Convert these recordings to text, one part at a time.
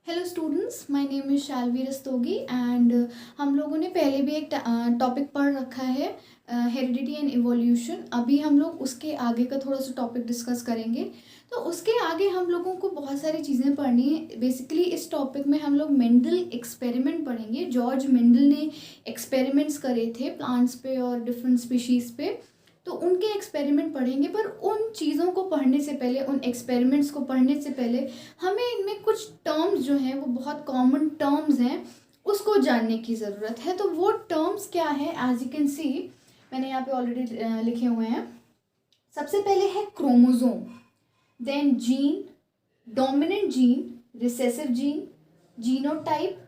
Hello students, my name is Shalvi Rastogi and हम लोगों ने पहले भी एक टॉपिक पढ़ रखा है हेरिडिटी एंड इवोल्यूशन। अभी हम लोग उसके आगे का थोड़ा सा टॉपिक डिस्कस करेंगे। तो उसके आगे हम लोगों को बहुत सारी चीज़ें पढ़नी है। बेसिकली इस टॉपिक में हम लोग मेंडल एक्सपेरिमेंट पढ़ेंगे। जॉर्ज मेंडल ने एक्सपेरिमेंट्स करे थे प्लांट्स पे और डिफरेंट स्पीशीज़ पे, तो उनके एक्सपेरिमेंट पढ़ेंगे। पर उन चीज़ों को पढ़ने से पहले, उन एक्सपेरिमेंट्स को पढ़ने से पहले हमें इनमें कुछ टर्म्स जो हैं वो बहुत कॉमन टर्म्स हैं, उसको जानने की ज़रूरत है। तो वो टर्म्स क्या है, एज यू कैन सी मैंने यहाँ पे ऑलरेडी लिखे हुए हैं। सबसे पहले है chromosome, then gene, dominant gene, recessive gene, genotype,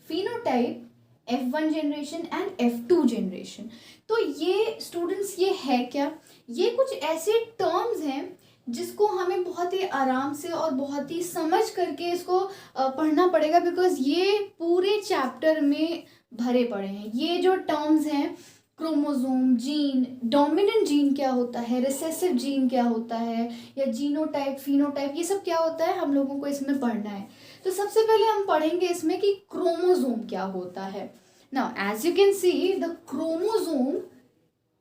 phenotype, F1 generation and F2 generation. तो ये स्टूडेंट्स ये है क्या, ये कुछ ऐसे टर्म्स हैं जिसको हमें बहुत ही आराम से और बहुत ही समझ करके इसको पढ़ना पड़ेगा, बिकॉज ये पूरे चैप्टर में भरे पड़े हैं। ये जो टर्म्स हैं, क्रोमोसोम, जीन, डोमिनेंट जीन क्या होता है, रिसेसिव जीन क्या होता है, या जीनोटाइप, फिनोटाइप, ये सब क्या होता है हम लोगों को इसमें पढ़ना है। तो सबसे पहले हम पढ़ेंगे इसमें कि क्रोमोसोम क्या होता है। Now as you can see the chromosome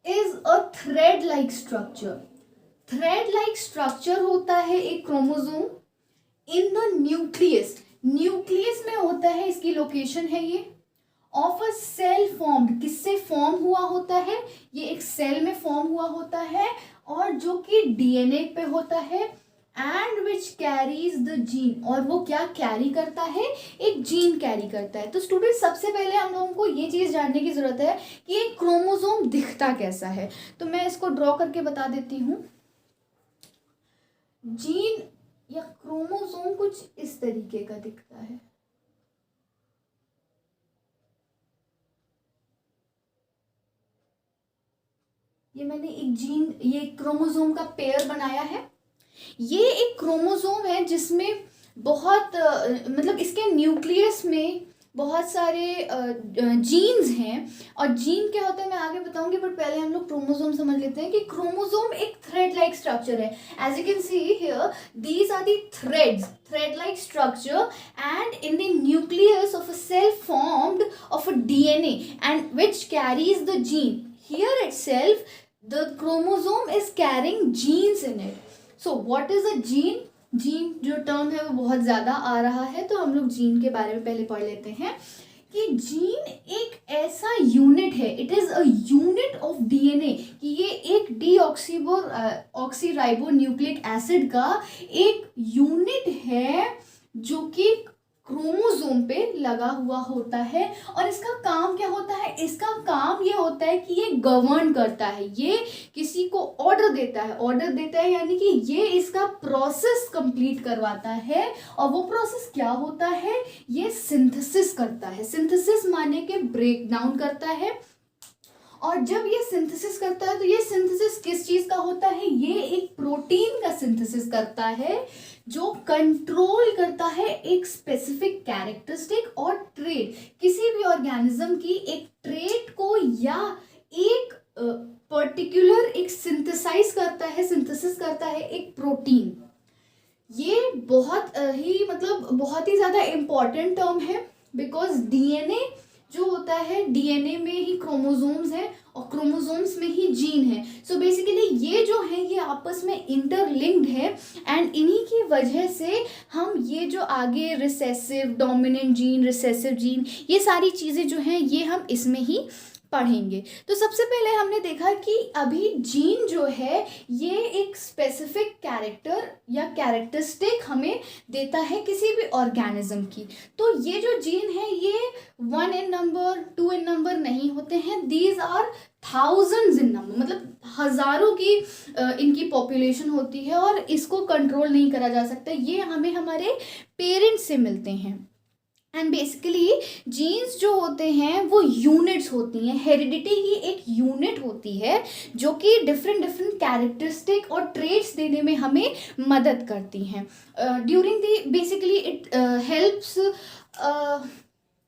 is a thread like structure. Thread like structure होता है एक chromosome in the nucleus. Nucleus में होता है, इसकी लोकेशन है ये, ऑफ अ सेल फॉर्म्ड। किससे फॉर्म हुआ होता है, ये एक सेल में फॉर्म हुआ होता है और जो कि डीएनए पे होता है, and which carries the gene, और वो क्या कैरी करता है, एक जीन कैरी करता है। तो स्टूडेंट सबसे पहले हम लोगों को ये चीज़ जानने की ज़रूरत है कि एक क्रोमोसोम दिखता कैसा है। तो मैं इसको ड्रॉ करके बता देती हूँ। जीन या क्रोमोसोम कुछ इस तरीके का दिखता है। ये मैंने एक जीन, ये क्रोमोसोम का पेयर बनाया है। ये एक क्रोमोसोम है जिसमें बहुत मतलब इसके न्यूक्लियस में बहुत सारे जीन्स हैं। और जीन क्या होता है मैं आगे बताऊंगी, बट पहले हम लोग क्रोमोसोम समझ लेते हैं कि क्रोमोसोम एक थ्रेड लाइक स्ट्रक्चर है। As you can see here, these are the threads, thread like structure, and in the nucleus of a cell formed of a DNA and which carries the gene. Here itself the chromosome is carrying genes in it. So what is a gene? Gene जो term है वो बहुत ज़्यादा आ रहा है, तो हम लोग जीन के बारे में पहले पढ़ लेते हैं कि जीन एक ऐसा यूनिट है, it is a unit of DNA, कि ये एक ऑक्सीराइबो न्यूक्लिक एसिड का एक यूनिट है जो कि क्रोमोसोम पे लगा हुआ होता है। और इसका काम क्या होता है, इसका काम ये होता है कि ये गवर्न करता है, ये किसी को ऑर्डर देता है। ऑर्डर देता है यानी कि ये इसका प्रोसेस कंप्लीट करवाता है। और वो प्रोसेस क्या होता है, ये सिंथेसिस करता है। सिंथेसिस माने के ब्रेक डाउन करता है। और जब ये सिंथेसिस करता है तो ये सिंथेसिस किस चीज़ का होता है, ये एक प्रोटीन का सिंथेसिस करता है जो कंट्रोल करता है एक स्पेसिफिक कैरेक्टरिस्टिक और ट्रेट, किसी भी ऑर्गेनिज्म की एक ट्रेट को या एक पर्टिकुलर एक सिंथेसाइज करता है, सिंथेसिस करता है एक प्रोटीन। ये बहुत ही मतलब बहुत ही ज़्यादा इम्पॉर्टेंट टर्म है, बिकॉज डीएनए जो होता है, डीएनए में ही क्रोमोसोम्स हैं और क्रोमोसोम्स में ही जीन है। सो बेसिकली ये जो है ये आपस में इंटरलिंक्ड है, एंड इन्हीं की वजह से हम ये जो आगे recessive, dominant gene, recessive gene, ये सारी चीज़ें जो हैं ये हम इसमें ही पढ़ेंगे। तो सबसे पहले हमने देखा कि अभी जीन जो है ये एक स्पेसिफिक कैरेक्टर या कैरेक्टरिस्टिक हमें देता है किसी भी ऑर्गेनिज्म की। तो ये जो जीन है ये 1 इन नंबर, 2 इन नंबर नहीं होते हैं, these are thousands in number, मतलब हज़ारों की इनकी पॉपुलेशन होती है और इसको कंट्रोल नहीं करा जा सकता। ये हमें हमारे पेरेंट्स से मिलते हैं। एंड बेसिकली जीन्स जो होते हैं वो यूनिट्स होती हैं। हेरिडिटी की एक यूनिट होती है जो कि डिफरेंट कैरेक्टरिस्टिक और ट्रेट्स देने में हमें मदद करती हैं during the, basically it helps,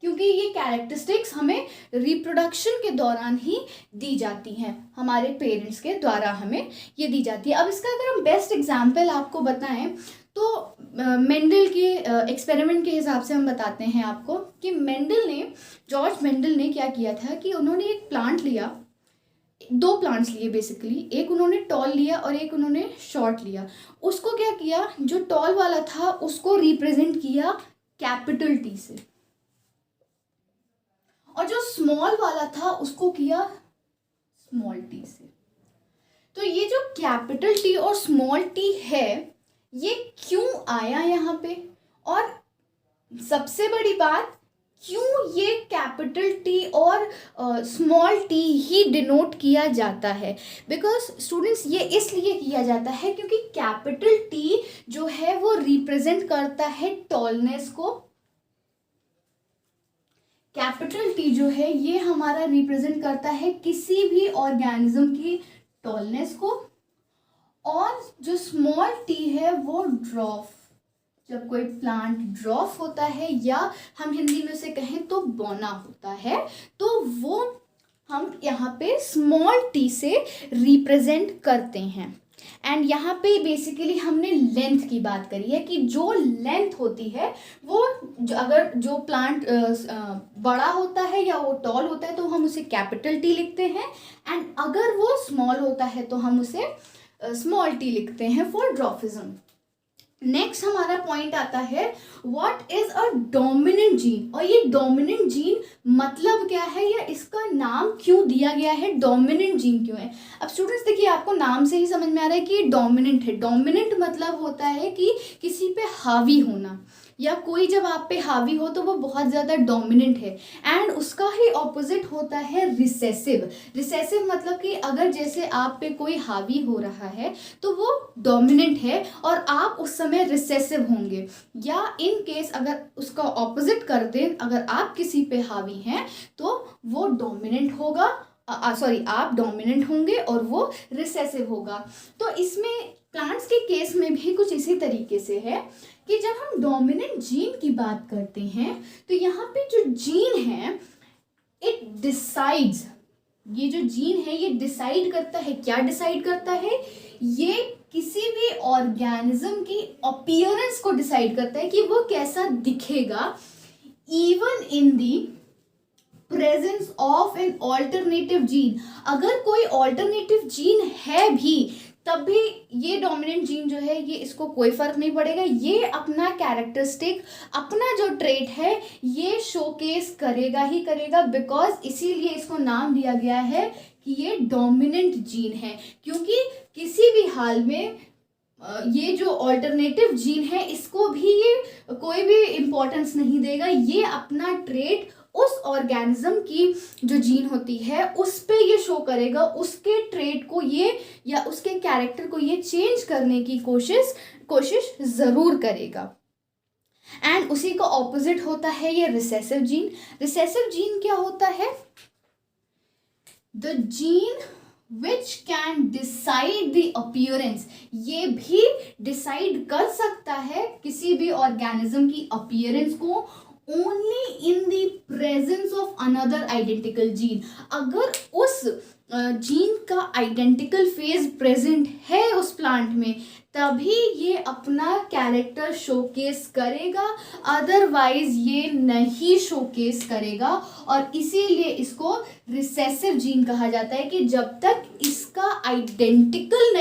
क्योंकि ये कैरेक्टरिस्टिक्स हमें रिप्रोडक्शन के दौरान ही दी जाती हैं, हमारे पेरेंट्स के द्वारा हमें ये दी जाती है। अब इसका अगर हम बेस्ट एग्जाम्पल आपको बताएं तो मेंडल के एक्सपेरिमेंट के हिसाब से हम बताते हैं आपको कि जॉर्ज मेंडल ने क्या किया था कि उन्होंने एक प्लांट लिया, 2 प्लांट्स लिए बेसिकली, एक उन्होंने टॉल लिया और एक उन्होंने शॉर्ट लिया। उसको क्या किया, जो टॉल वाला था उसको रिप्रेजेंट किया कैपिटल टी से, और जो स्मॉल वाला था उसको किया स्मॉल टी से। तो ये जो कैपिटल टी और स्मॉल टी है ये क्यों आया यहाँ पे, और सबसे बड़ी बात, क्यों ये कैपिटल टी और स्मॉल टी ही डिनोट किया जाता है। बिकॉज स्टूडेंट्स ये इसलिए किया जाता है क्योंकि कैपिटल टी जो है वो रिप्रेजेंट करता है टॉलनेस को। कैपिटल टी जो है ये हमारा रिप्रेजेंट करता है किसी भी ऑर्गेनिज्म की टॉलनेस को, और जो स्मॉल टी है वो ड्रॉफ, जब कोई प्लांट ड्रॉफ होता है या हम हिंदी में से कहें तो बौना होता है, तो वो हम यहाँ पे स्मॉल टी से रिप्रेजेंट करते हैं। एंड यहाँ पे बेसिकली हमने लेंथ की बात करी है कि जो लेंथ होती है वो अगर जो प्लांट बड़ा होता है या वो टॉल होता है तो हम उसे कैपिटल टी लिखते हैं, एंड अगर वो स्मॉल होता है तो हम उसे स्मॉल टी लिखते हैं फॉर ड्रॉफिज्म। नेक्स्ट हमारा पॉइंट आता है what is a dominant gene, और ये डोमिनेंट जीन मतलब क्या है या इसका नाम क्यों दिया गया है, डोमिनेंट जीन क्यों है। अब स्टूडेंट्स देखिए, आपको नाम से ही समझ में आ रहा है कि ये डोमिनेंट है। डोमिनेंट मतलब होता है कि किसी पे हावी होना, या कोई जब आप पे हावी हो तो वो बहुत ज़्यादा डोमिनेंट है। एंड उसका ही ऑपोजिट होता है रिसेसिव। रिसेसिव मतलब कि अगर जैसे आप पे कोई हावी हो रहा है तो वो डोमिनेंट है और आप उस समय रिसेसिव होंगे, या इन केस अगर उसका ऑपोजिट कर दें, अगर आप किसी पे हावी हैं तो वो डोमिनेंट होगा, आप डोमिनेंट होंगे और वो रिसेसिव होगा। तो इसमें प्लांट्स के केस में भी कुछ इसी तरीके से है कि जब हम डोमिनेंट जीन की बात करते हैं तो यहाँ पे जो जीन है इट डिसाइड्स, ये जो जीन है ये डिसाइड करता है, क्या डिसाइड करता है, ये किसी भी ऑर्गेनिज्म की अपीयरेंस को डिसाइड करता है कि वो कैसा दिखेगा, even in the presence of an alternative gene. अगर कोई ऑल्टरनेटिव जीन है भी तब भी ये डोमिनेंट जीन जो है ये इसको कोई फर्क नहीं पड़ेगा, ये अपना कैरेक्टरिस्टिक, अपना जो ट्रेट है ये शोकेस करेगा ही करेगा, बिकॉज इसीलिए इसको नाम दिया गया है कि ये डोमिनेंट जीन है। क्योंकि किसी भी हाल में ये जो ऑल्टरनेटिव जीन है इसको भी ये कोई भी इम्पोर्टेंस नहीं देगा, ये अपना ट्रेट उस ऑर्गेनिज्म की जो जीन होती है उस पे ये शो करेगा, उसके ट्रेट को ये या उसके कैरेक्टर को ये चेंज करने की कोशिश ज़रूर करेगा। एंड उसी का ऑपोजिट होता है ये रिसेसिव जीन। रिसेसिव जीन क्या होता है, the gene which can decide the appearance, ये भी डिसाइड कर सकता है किसी भी ऑर्गेनिज्म की अपीयरेंस को only in the presence of another identical gene. अगर उस जीन का आइडेंटिकल फेज प्रेजेंट है उस प्लांट में तभी ये अपना कैरेक्टर शोकेस करेगा, अदरवाइज ये नहीं शोकेस करेगा। और इसीलिए इसको रिसेसिव जीन कहा जाता है कि जब तक इसका आइडेंटिकल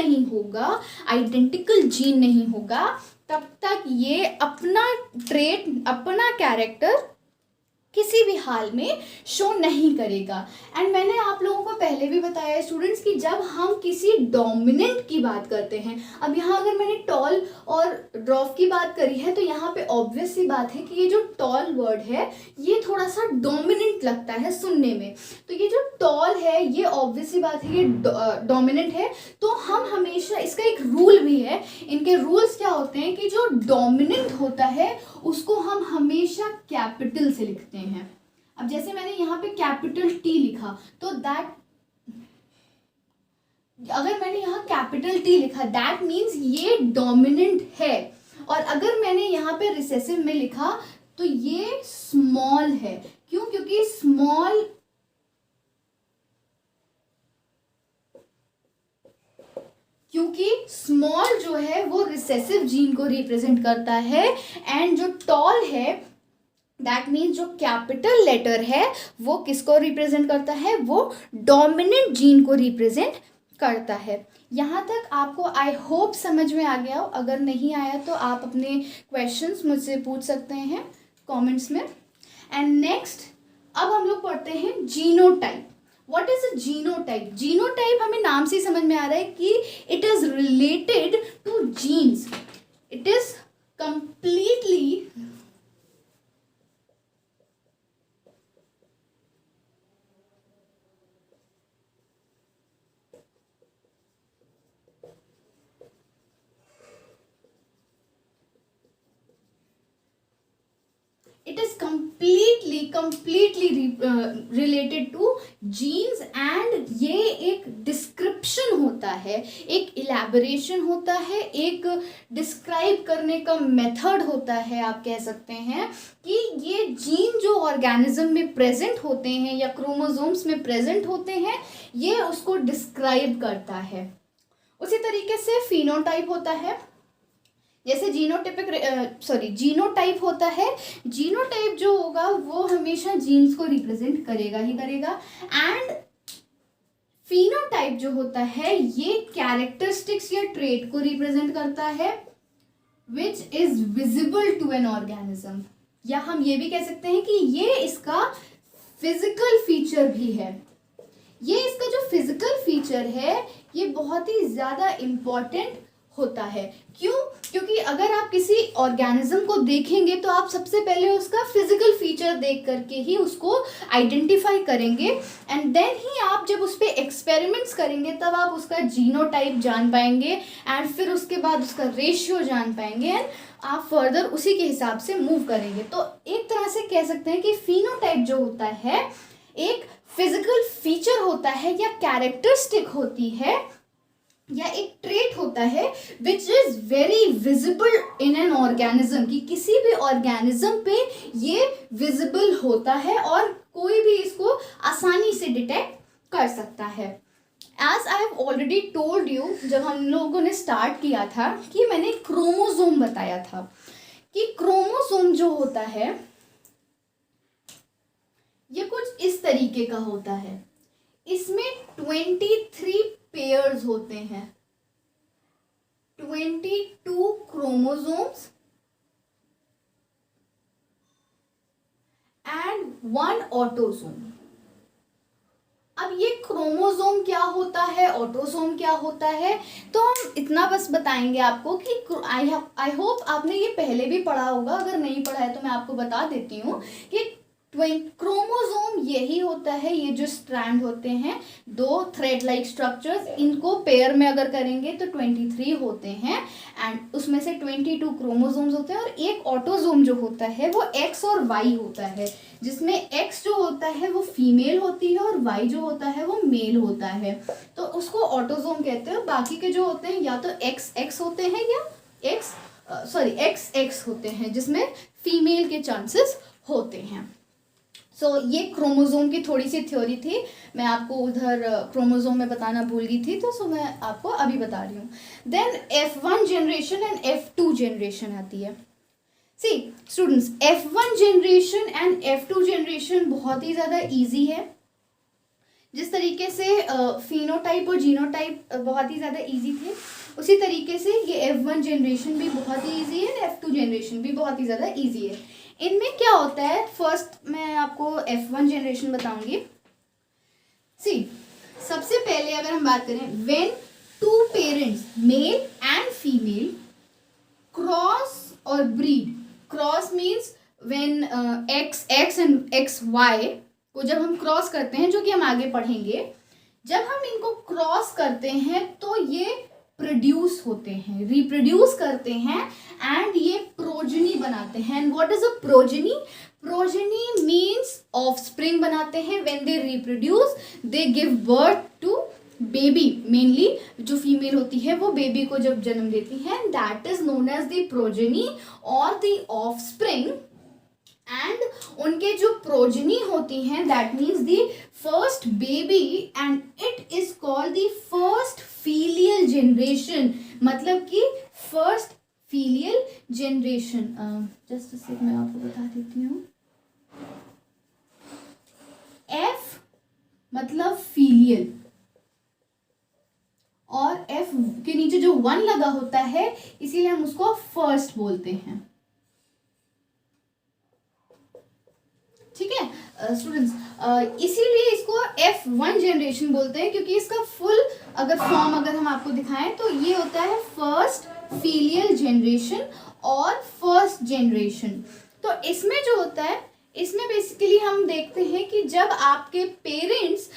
जीन नहीं होगा तब तक ये अपना ट्रेट, अपना कैरेक्टर किसी भी हाल में शो नहीं करेगा। एंड मैंने आप लोगों को पहले भी बताया स्टूडेंट्स कि जब हम किसी डोमिनेंट की बात करते हैं, अब यहाँ अगर मैंने टॉल और ड्रॉफ की बात करी है तो यहाँ पे ऑब्वियस सी बात है कि ये जो टॉल वर्ड है ये थोड़ा सा डोमिनेंट लगता है सुनने में, तो ये जो टॉल है ये ऑब्वियस सी बात है ये डोमिनेंट है। तो हम हमेशा, इसका एक रूल भी है, इनके रूल्स क्या होते हैं कि जो डोमिनेंट होता है उसको हम हमेशा कैपिटल से लिखते हैं। अब जैसे मैंने यहाँ पे कैपिटल टी लिखा तो दैट, अगर मैंने यहाँ कैपिटल टी लिखा दैट मीन्स ये डोमिनेंट है, और अगर मैंने यहाँ पे रिसेसिव में लिखा तो ये स्मॉल है। क्यों? क्योंकि स्मॉल जो है वो रिसेसिव जीन को रिप्रेजेंट करता है, एंड जो टॉल है दैट मीन्स जो कैपिटल लेटर है वो किसको रिप्रेजेंट करता है, वो डोमिनेंट जीन को रिप्रेजेंट करता है। यहाँ तक आपको आई होप समझ में आ गया हो। अगर नहीं आया तो आप अपने क्वेश्चंस मुझसे पूछ सकते हैं कमेंट्स में। एंड नेक्स्ट अब हम लोग पढ़ते हैं genotype. What is a genotype? Genotype हमें नाम से ही समझ में आ रहा है कि it is related to genes. It is completely related to genes, and ये एक डिस्क्रिप्शन होता है, एक इलैबोरेशन होता है, एक डिस्क्राइब करने का मेथड होता है। आप कह सकते हैं कि ये जीन जो ऑर्गेनिज्म में प्रेजेंट होते हैं या क्रोमोसोम्स में प्रेजेंट होते हैं, ये उसको डिस्क्राइब करता है। उसी तरीके से फिनोटाइप होता है। जैसे जीनोटाइप होता है, जीनोटाइप जो होगा वो हमेशा जीन्स को रिप्रेजेंट करेगा ही करेगा, एंड फिनोटाइप जो होता है ये कैरेक्टरिस्टिक्स या ट्रेट को रिप्रेजेंट करता है which is visible to an organism, या हम ये भी कह सकते हैं कि ये इसका फिजिकल फीचर भी है। ये इसका जो फिजिकल फीचर है ये बहुत ही ज़्यादा इम्पॉर्टेंट होता है। क्यों? क्योंकि अगर आप किसी ऑर्गेनिज्म को देखेंगे तो आप सबसे पहले उसका फिजिकल फीचर देख करके ही उसको आइडेंटिफाई करेंगे, एंड देन ही आप जब उस पर एक्सपेरिमेंट्स करेंगे तब आप उसका जीनोटाइप जान पाएंगे, एंड फिर उसके बाद उसका रेशियो जान पाएंगे, एंड आप फर्दर उसी के हिसाब से मूव करेंगे। तो एक तरह से कह सकते हैं कि फिनोटाइप जो होता है एक फिजिकल फीचर होता है या कैरेक्टरिस्टिक होती है या एक ट्रेट होता है which is very visible in an organism, कि किसी भी ऑर्गेनिज्म पे ये विजिबल होता है और कोई भी इसको आसानी से डिटेक्ट कर सकता है। As I have already told you, जब हम लोगों ने स्टार्ट किया था कि मैंने क्रोमोसोम बताया था कि क्रोमोसोम जो होता है ये कुछ इस तरीके का होता है। इसमें 23 पेयर्स होते हैं, 22 क्रोमोसोम्स एंड 1 ऑटोसोम। अब ये क्रोमोसोम क्या होता है, ऑटोसोम क्या होता है, तो हम इतना बस बताएंगे आपको कि आई होप आपने ये पहले भी पढ़ा होगा। अगर नहीं पढ़ा है तो मैं आपको बता देती हूँ कि क्रोमोसोम यही होता है, ये जो स्ट्रैंड होते हैं, 2 थ्रेड लाइक स्ट्रक्चर्स, इनको पेयर में अगर करेंगे तो 23 होते हैं, एंड उसमें से 22 क्रोमोसोम्स होते हैं, और एक ऑटोसोम जो होता है वो एक्स और वाई होता है, जिसमें एक्स जो होता है वो फीमेल होती है और वाई जो होता है वो मेल होता है, तो उसको ऑटोसोम कहते हैं। बाकी के जो होते हैं या तो एक्स एक्स होते हैं या एक्स एक्स होते हैं, जिसमें फीमेल के चांसेस होते हैं। ये क्रोमोसोम की थोड़ी सी थ्योरी थी, मैं आपको उधर क्रोमोसोम में बताना भूल गई थी, तो मैं आपको अभी बता रही हूँ। Then F1 generation and F2 generation आती है। See students, F1 generation and F2 generation बहुत ही ज़्यादा ईजी है। जिस तरीके से फिनोटाइप और जीनोटाइप बहुत ही ज़्यादा ईजी थे, उसी तरीके से ये F1 जनरेशन भी बहुत ही ईजी है, F2 जनरेशन भी बहुत ही ज़्यादा ईजी है। इनमें क्या होता है, फर्स्ट मैं आपको F1 जनरेशन बताऊंगी। सी सबसे पहले अगर हम बात करें, when 2 parents male and female cross और breed, cross means when x and xy को जब हम क्रॉस करते हैं, जो कि हम आगे पढ़ेंगे, जब हम इनको क्रॉस करते हैं तो ये प्रोड्यूस होते हैं, रिप्रोड्यूस करते हैं, एंड ये प्रोजेनी बनाते हैं। And what is a progeny? Progeny means offspring बनाते हैं। When they reproduce they give birth to baby, mainly जो फीमेल होती है वो बेबी को जब जन्म देती है, that is known as the progeny और द ऑफस्प्रिंग एंड उनके जो प्रोजनी होती हैं that means the first baby and it is called the first filial generation, मतलब कि first filial generation. Just say मैं आपको बता देती हूँ, एफ मतलब फीलियल और एफ के नीचे जो 1 लगा होता है इसीलिए हम उसको फर्स्ट बोलते हैं। ठीक है स्टूडेंट्स, इसीलिए इसको F1 जनरेशन बोलते हैं, क्योंकि इसका फुल अगर फॉर्म अगर हम आपको दिखाएं तो ये होता है फर्स्ट फीलियल जनरेशन और फर्स्ट जनरेशन। तो इसमें जो होता है, इसमें बेसिकली हम देखते हैं कि जब आपके पेरेंट्स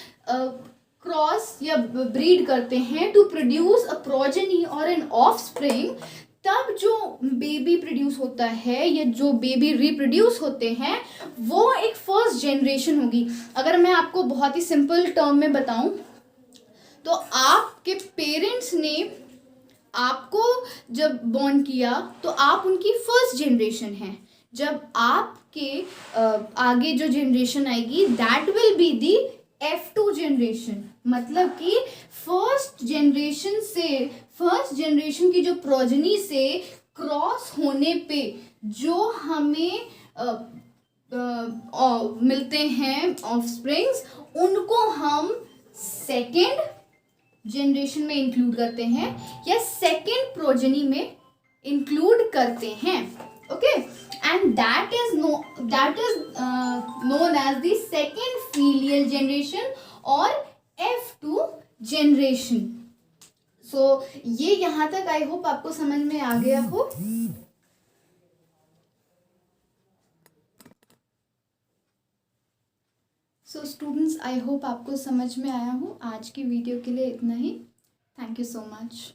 क्रॉस या ब्रीड करते हैं टू प्रोड्यूस अ प्रोजेनी और एन ऑफस्प्रिंग, तब जो बेबी प्रोड्यूस होता है या जो बेबी रिप्रोड्यूस होते हैं वो एक फर्स्ट जनरेशन होगी। अगर मैं आपको बहुत ही सिंपल टर्म में बताऊं तो आपके पेरेंट्स ने आपको जब बॉर्न किया तो आप उनकी फर्स्ट जनरेशन हैं। जब आपके आगे जो जनरेशन आएगी that will be the F2 generation, मतलब कि फर्स्ट जनरेशन की जो प्रोजनी से क्रॉस होने पे जो हमें मिलते हैं ऑफस्प्रिंग्स, उनको हम सेकेंड जनरेशन में इंक्लूड करते हैं या सेकेंड प्रोजनी में इंक्लूड करते हैं। Okay, and that is known as the second filial generation और F2 generation। so ये यहाँ तक आई होप आपको समझ में आ गया हो। सो स्टूडेंट्स, आई होप आपको समझ में आया हो। आज की वीडियो के लिए इतना ही। Thank you so much.